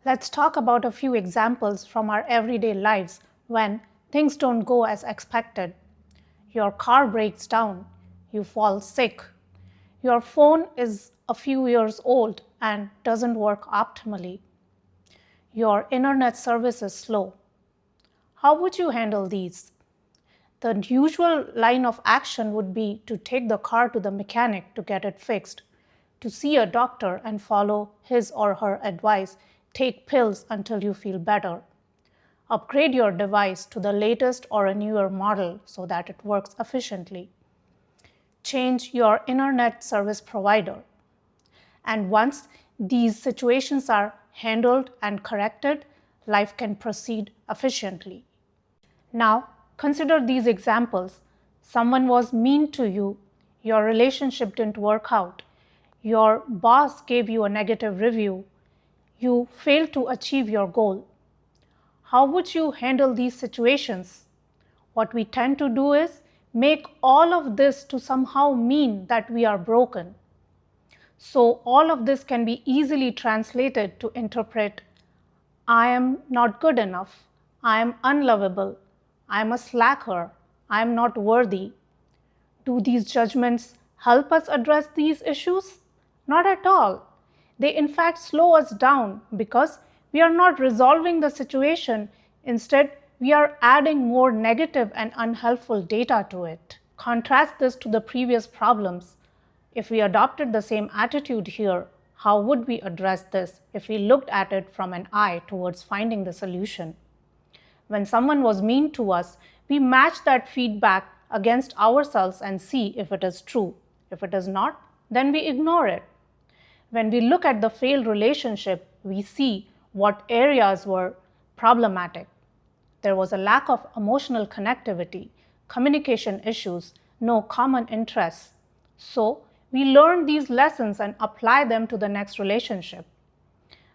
Let's talk about a few examples from our everyday lives when things don't go as expected. Your car breaks down, you fall sick, your phone is a few years old and doesn't work optimally, your internet service is slow. How would you handle these? The usual line of action would be to take the car to the mechanic to get it fixed, to see a doctor and follow his or her advice, take pills until you feel better. Upgrade your device to the latest or a newer model so that it works efficiently. Change your internet service provider. And once these situations are handled and corrected, life can proceed efficiently. Now, consider these examples. Someone was mean to you, your relationship didn't work out, your boss gave you a negative review, you failed to achieve your goal. How would you handle these situations? What we tend to do is make all of this to somehow mean that we are broken. So all of this can be easily translated to interpret, I am not good enough, I am unlovable, I am a slacker, I am not worthy. Do these judgments help us address these issues? Not at all. They in fact slow us down because we are not resolving the situation. Instead, we are adding more negative and unhelpful data to it. Contrast this to the previous problems. If we adopted the same attitude here, how would we address this if we looked at it from an eye towards finding the solution? When someone was mean to us, we match that feedback against ourselves and see if it is true. If it is not, then we ignore it. When we look at the failed relationship, we see what areas were problematic. There was a lack of emotional connectivity, communication issues, no common interests. So, we learn these lessons and apply them to the next relationship.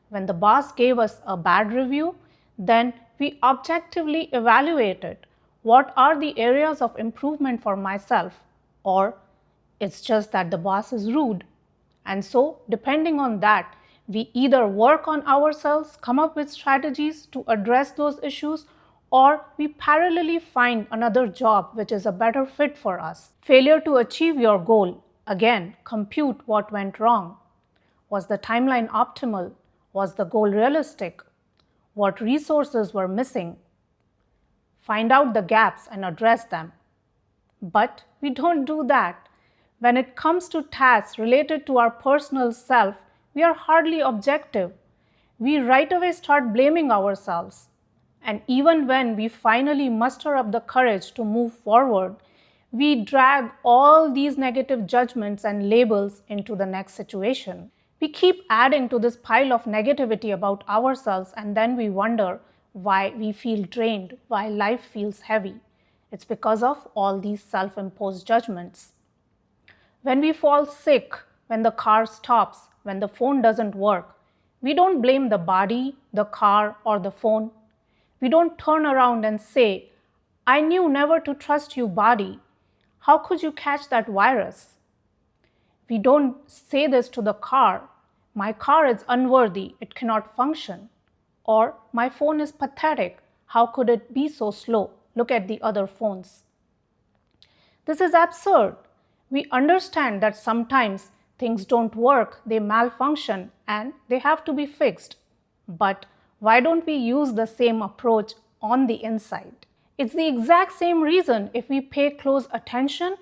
When the boss gave us a bad review, then we objectively evaluated what are the areas of improvement for myself, or it's just that the boss is rude. And so, depending on that, we either work on ourselves, come up with strategies to address those issues, or we parallelly find another job which is a better fit for us. Failure to achieve your goal. Again, compute what went wrong. Was the timeline optimal? Was the goal realistic? What resources were missing? Find out the gaps and address them. But we don't do that. When it comes to tasks related to our personal self, we are hardly objective. We right away start blaming ourselves. And even when we finally muster up the courage to move forward, we drag all these negative judgments and labels into the next situation. We keep adding to this pile of negativity about ourselves, and then we wonder why we feel drained, why life feels heavy. It's because of all these self-imposed judgments. When we fall sick, when the car stops, when the phone doesn't work, we don't blame the body, the car, or the phone. We don't turn around and say, I knew never to trust you, body. How could you catch that virus? We don't say this to the car. My car is unworthy, it cannot function. Or my phone is pathetic, how could it be so slow? Look at the other phones. This is absurd. We understand that sometimes things don't work, they malfunction, and they have to be fixed. But why don't we use the same approach on the inside? It's the exact same reason if we pay close attention,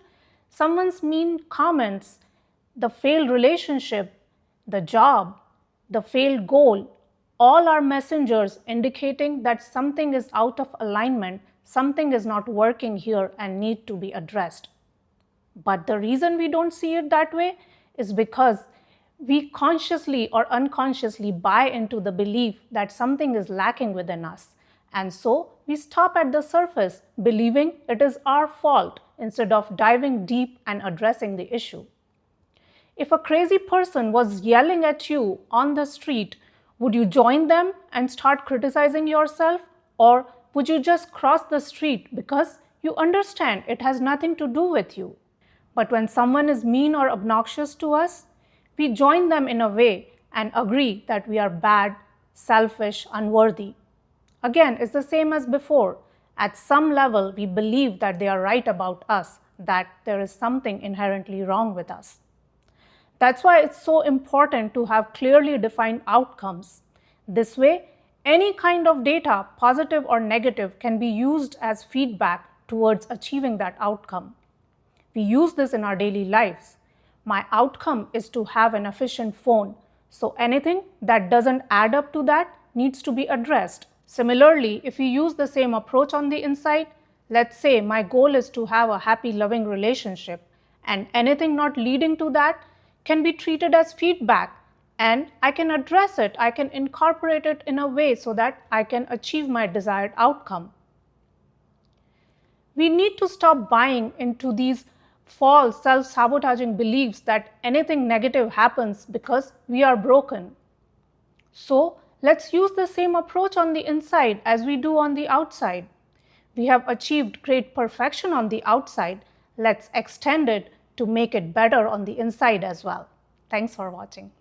someone's mean comments, the failed relationship, the job, the failed goal, all are messengers indicating that something is out of alignment, something is not working here and need to be addressed. But the reason we don't see it that way is because we consciously or unconsciously buy into the belief that something is lacking within us. And so we stop at the surface, believing it is our fault instead of diving deep and addressing the issue. If a crazy person was yelling at you on the street, would you join them and start criticizing yourself? Or would you just cross the street because you understand it has nothing to do with you? But when someone is mean or obnoxious to us, we join them in a way and agree that we are bad, selfish, unworthy. Again, it's the same as before. At some level, we believe that they are right about us, that there is something inherently wrong with us. That's why it's so important to have clearly defined outcomes. This way, any kind of data, positive or negative, can be used as feedback towards achieving that outcome. We use this in our daily lives. My outcome is to have an efficient phone, so anything that doesn't add up to that needs to be addressed. Similarly, if we use the same approach on the inside, let's say my goal is to have a happy, loving relationship, and anything not leading to that can be treated as feedback, and I can address it, I can incorporate it in a way so that I can achieve my desired outcome. We need to stop buying into these false self-sabotaging beliefs that anything negative happens because we are broken. So let's use the same approach on the inside as we do on the outside. We have achieved great perfection on the outside. Let's extend it to make it better on the inside as well. Thanks for watching.